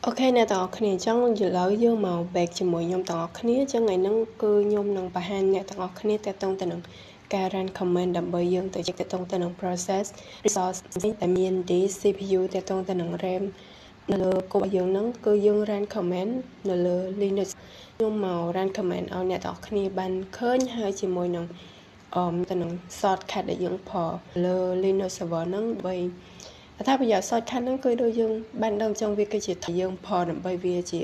Ok nèตองគ្នាចង់ឥឡូវយើងមក back ជាមួយខ្ញុំទាំងអស់គ្នាចឹងថ្ងៃហ្នឹងគឺខ្ញុំនឹងបង្ហាញអ្នកទាំងអស់គ្នាទាក់ទងទៅនឹងការ run comment ដើម្បីយើងទៅទាក់ទងទៅនឹង process resource ដែលមាន disk CPU ទាក់ទងទៅនឹង RAM នៅលើគោលរបស់យើងហ្នឹងគឺយើង run comment នៅលើ Linux ខ្ញុំមក run comment ឲ្យអ្នកទាំងអស់គ្នាបានឃើញហើយជាមួយនឹងទៅនឹង shortcut ដែលយើងប្រើលើ Linux server ហ្នឹងដើម្បីអត្ថប្រយោជន៍ shortcut ហ្នឹងគឺដូចយើងបានដឹងចឹងវាគឺជាថាយើងប្រើដើម្បីវាជា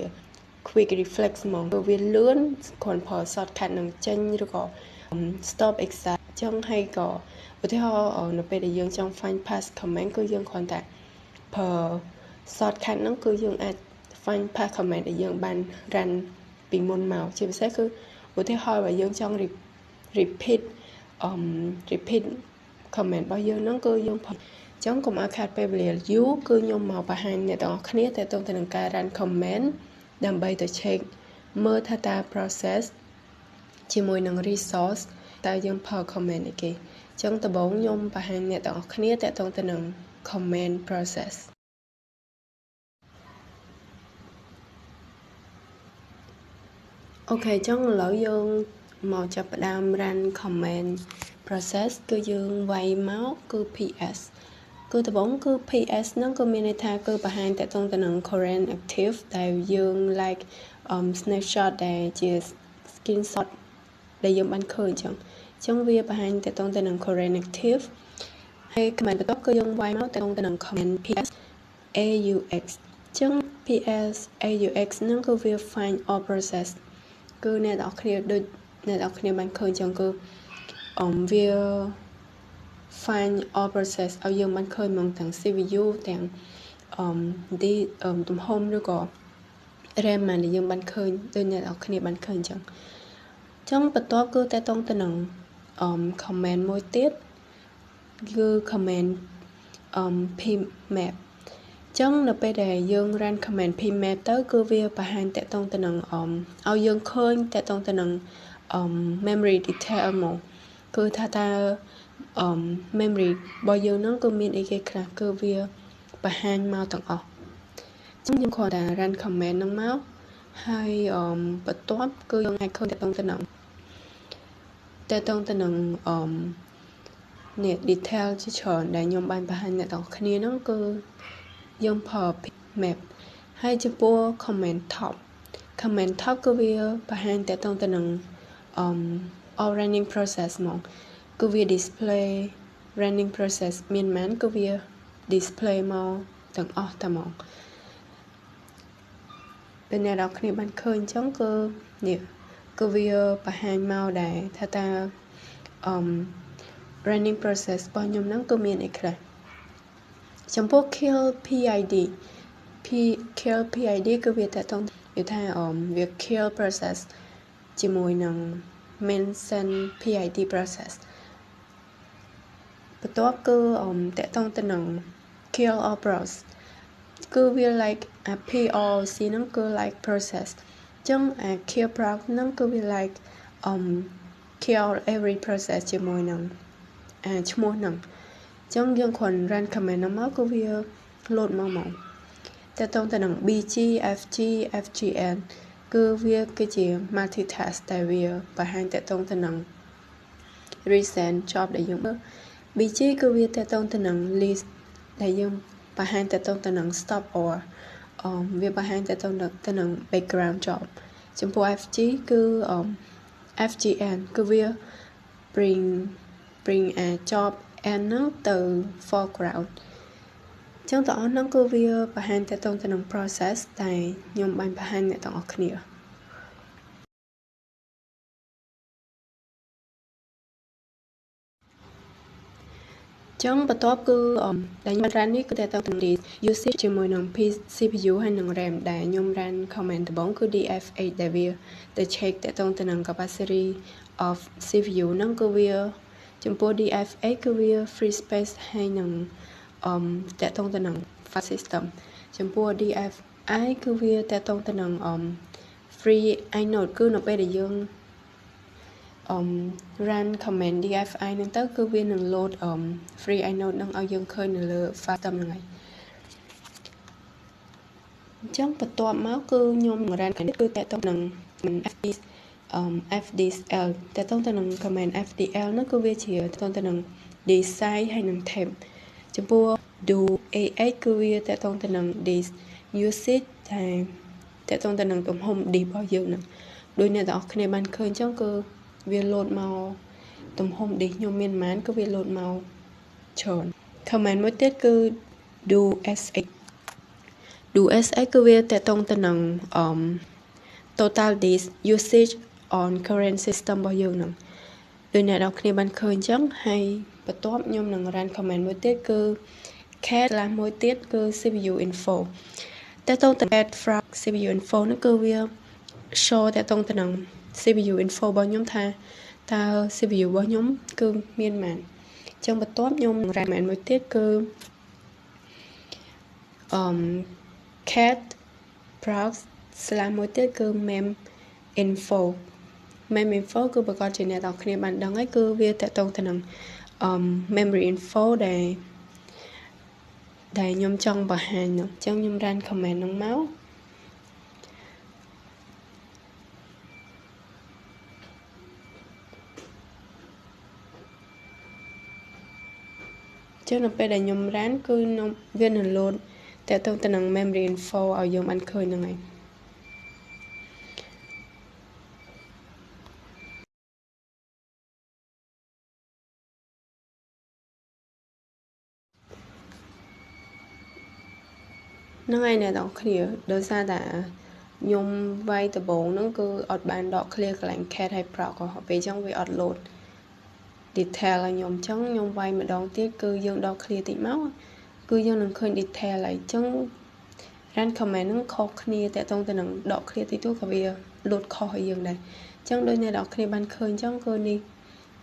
quick reflex ហ្មងគឺវាលឿនគ្រាន់ប្រើ shortcut នឹងចេញឬក៏ stop exam ចឹងហើយក៏ឧទាហរណ៍នៅពេលដែលយើងចង់ find past comment គឺយើងគ្រាន់តែប្រើ shortcut ហ្នឹងគឺយើងអាច find past comment ដែលយើងបាន run ពីមុនមកជាពិសេសគឺឧទាហរណ៍បើយើងចង់ repeat comment របស់យើងហ្នឹងគឺយើងចឹងកុំឲ្យខាតពេលវេលាយូរគឺខ្ញុំមកបង្ហាញអ្នកទាំងអស់គ្នាទាក់ទងទៅនឹងការ run comment ដើម្បីទៅ check មើលថាតើ process ជាមួយនឹង resource តើយើងប្រើ comment អីគេចឹងដំបូងខ្ញុំបង្ហាញអ្នកទាំងអស់គ្នាទាក់ទងទៅនឹង comment process អូខេចឹងឥឡូវយើងមកចាប់ផ្ដើម run comment process គឺយើងវាយមកគឺ ps គឺដំបូងគឺ ps ហ្នឹងគឺមានន័យថាគឺបង្ហាញតទៅនឹង current active ដែលយើង like snapshot ដែលជា screenshot ដែលយើងបានឃើញចឹងវាបង្ហាញតទៅនឹង current active ហើយ comment បន្ទាប់គឺយើងវាយមកតទៅនឹង comment ps aux ចឹង ps aux ហ្នឹងគឺវា find all process គឺអ្នកនរគ្នាដូចអ្នកនរគ្នាបានឃើញចឹងគឺវា find all process ឲ្យយើងបានឃើញមកទាំង CPU ទាំងទំហំឬក៏ RAM ដែលយើងបានឃើញដូចអ្នកនរគ្នាបានឃើញចឹងបន្ទាប់គឺតទៅទៅនឹង comment មួយទៀតគឺ comment pmap ចឹងនៅពេលដែលយើង run comment pmap ទៅគឺវាបង្ហាញតទៅទៅនឹងឲ្យយើងឃើញតទៅទៅនឹងmemory detail មកគឺថាតើmemory របស់យើងហ្នឹងគឺមានអីគេខ្លះគឺវាបង្ហាញមកទាំងអស់ចឹងយើងគ្រាន់តែ run comment ហ្នឹងមកហើយបន្ទាប់គឺយើងអាចឃើញតទៅទៅនឹងនេះ detail ជាច្រើនដែលខ្ញុំបានបង្ហាញអ្នកទាំងគ្នាហ្នឹងគឺយើងប្រើ map ហើយចំពោះ comment top គឺវាបង្ហាញតទៅនឹងall running process មកគឺវា display running process មានប៉ុន្មានគឺវា display មកទាំងអស់តែហ្មងពេលអ្នកនរគ្នាបានឃើញអញ្ចឹងគឺនេះគឺវាបង្ហាញមកដែរថាតើrunning process របស់ខ្ញុំហ្នឹងគឺមានអីខ្លះចំពោះ kill PID គឺវាតទៅនិយាយថាវា kill process ជាមួយនឹង mention PID process បន្ទាប់គឺតទៅទៅនឹង kill all process គឺវា like PLC ហ្នឹងគឺ like process ចឹងkill proc ហ្នឹងគឺវា like kill every process ជាមួយនឹងឈ្មោះហ្នឹងចឹងយើងគ្រាន់ run comment ហ្នឹងមកគឺវា load មកតទៅនឹង BG FG FGN គឺវាគឺជា multitask ដែលវាបង្ហាញតទៅនឹង recent job ដែលយើងមើល BG គឺវាតទៅនឹង list ដែលយើងបង្ហាញតទៅនឹង stop or វាបង្ហាញតទៅនឹង background job ចំពោះ FG គឺ FGN គឺវា bring job n ហ្នឹងទៅ foreground ចឹងទាំងអស់ហ្នឹងគឺវាបង្ហាញតទៅនឹង process ដែលខ្ញុំបានបង្ហាញអ្នកទាំងអស់គ្នាចឹងបន្ទាប់គឺដែលខ្ញុំ run នេះគឺតទៅនឹង usage ជាមួយនឹង CPU ហើយនឹង RAM ដែលខ្ញុំ run comment ដំបូងគឺ DF8 ដែលវាទៅ check តទៅនឹង capacity of CPU ហ្នឹងគឺវាចំពោះ DF8 គឺវា free space ហើយនឹងតទៅនឹង file system ចំពោះ DFI គឺវាតទៅនឹងfree inode គឺនៅពេលដែលយើងrun comment DFI ហ្នឹងទៅគឺវានឹង load free inode ហ្នឹងឲ្យយើងឃើញនៅលើ file system ហ្នឹងហើយ chẳng bật tọa máu cứ nhôm ran cái cứ tại tông nằng FDL tại tông tên nằng comment FDL nó cứ về chỉ tông tên nằng design hay nằng thèm cho bua do AX cứ về tại tông tên nằng dis usage hay tại tông tên nằng tụm home đi bao nhiêu nằng đôi này đó khi này ban khơi chẳng cứ về lột màu tụm home đi nhôm miên mán cứ về lột màu tròn comment mới tiết cứ do SX SX cứ về tại tông tên nằng total disk usage on current system bao nhiêu nè đôi này đọc khi bạn khơi chẳng hay bật top nhôm nằng ran comment mỗi tiết cứ cat là mỗi tiết cứ CPU info tại tông từ cat from CPU info nó cứ về show tại tông từ nằng CPU info bao nhóm ta CPU bao nhóm cứ miên man trong bật top nhôm ran comment mỗi tiết cứ cat prox là mỗi tiết cứ mem info cứ bà con trên này đọc khi bạn đăng ấy cứ viết tại tông thành memory info để nhôm trong bà hàng nữa trong nhôm ran comment nóng máu chứ nó bây giờ nhôm ran cứ nó viên hình luôn tại tông thành memory info ở dùng ăn khơi này nó ngay này đọc clear đối ra đã nhôm vay từ bộ nó cứ ọt bàn đọc clear cái lạnh cat hay proc của họ về trong về ọt load detail là nhôm trắng nhôm vay mà đón tiết cứ dương đọc clear tị máu cứ dương nâng khơi detail lại trắng ran comment nó khó clear tại tông từ nâng đọc clear tị tuốt cả về load khó hay dương này trắng đôi này đọc clear ban khơi trắng cơ đi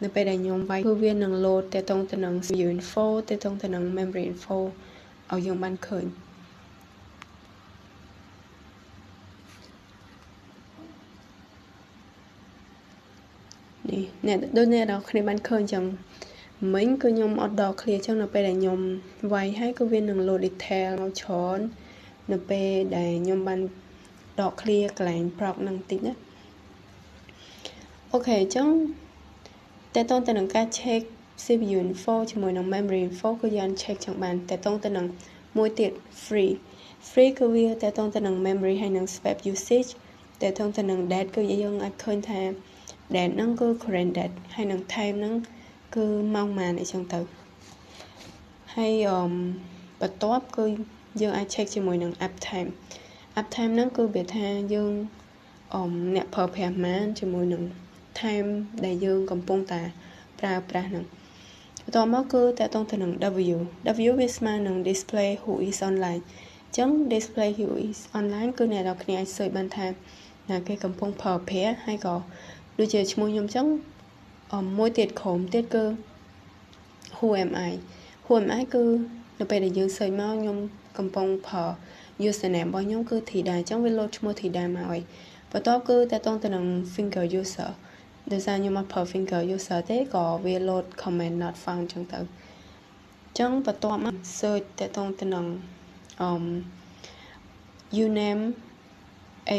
nó bây giờ nhôm vay cứ viên nâng load tại tông từ nâng CPU info tại tông từ nâng memory info ở dương ban khơi nè đôi này đó khi bạn khơi chẳng mấy cứ nhom ở đó clear chẳng nóไปđể nhom vayให้cứ viên nâng load detail nó chọn nóไปđể nhom ban đọc clear cái lạnh proc năng tính á ok chẳngแต่ต้องแต่หนังการเช็ค CPU info ជាមួយនឹង memory info គឺយើង check chẳngបានតែต้องតែនឹងមួយទៀត free គឺវាតែต้องតែនឹង memory ហើយនឹង space usage តែต้องតែនឹង date គឺយើងអាចឃើញថា date ហ្នឹងគឺ current date ហើយនឹង time ហ្នឹងគឺម៉ោងម៉ានអីចឹងទៅហើយបន្ទាប់គឺយើងអាច check ជាមួយនឹង uptime ហ្នឹងគឺវាថាយើងអ្នកប្រើប្រាស់ម៉ានជាមួយនឹង time ដែលយើងកំពុងតែប្រើប្រាស់ហ្នឹងបន្ទាប់មកគឺតើតងទៅនឹង W វាស្មើនឹង display who is online ចឹង display who is online គឺអ្នកនរគ្នាអាច search បានថាណាគេកំពុងប្រើប្រាស់ហើយក៏ដូចជាឈ្មោះខ្ញុំចឹងមួយទៀតក្រុមទៀតគឺ who am I គឺនៅពេលដែលយើង search មកខ្ញុំកំពុងប្រើ username របស់ខ្ញុំគឺ Thida ចឹងវា load ឈ្មោះ Thida មកហើយបន្ទាប់គឺតើតងទៅនឹង finger user ដោយសារខ្ញុំអត់ប្រើ finger user ទេក៏វា load comment not found ចឹងទៅចឹងបន្ទាប់មក search តើតងទៅនឹងuname A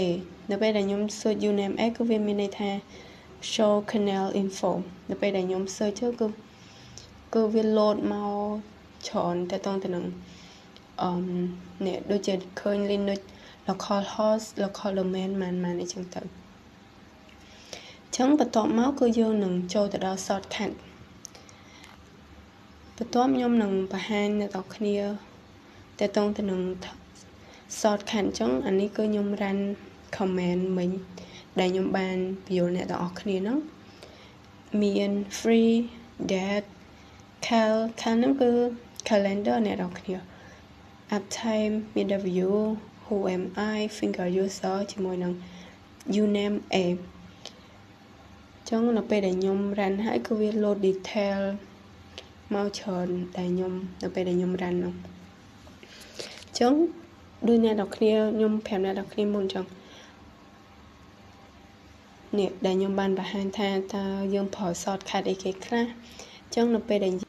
នៅពេលដែលខ្ញុំ search uname A គឺវាមានន័យថា show channel info នៅពេលដែលខ្ញុំ search គឺវា load មកច្រើនតើតងទៅនឹងនេះដូចជាឃើញ Linux local host local domain ម៉ានអីចឹងទៅចឹងបន្ទាប់មកគឺយើងនឹងចូលទៅដល់ shortcut បន្ទាប់ខ្ញុំនឹងបង្ហាញអ្នកនរគ្នាតើតងទៅនឹង shortcut ចឹងអានេះគឺខ្ញុំ run comment មិញដែលខ្ញុំបានបញ្យល់អ្នកនរគ្នាហ្នឹងមាន free date cal ហ្នឹងគឺ calendar អ្នកនរគ្នា uptime មាន W who am I finger user ជាមួយនឹង uname A ចឹងនៅពេលដែលខ្ញុំ run ហើយគឺវា load detail មកច្រើនតែខ្ញុំនៅពេលដែលខ្ញុំ run នោះចឹងដូចអ្នកនរគ្នាខ្ញុំប្រាប់អ្នកនរគ្នាមុនចឹងនេះដែលខ្ញុំបានបង្ហាញថាតើយើងប្រើ shortcut អីគេខ្លះចឹងនៅពេលដែល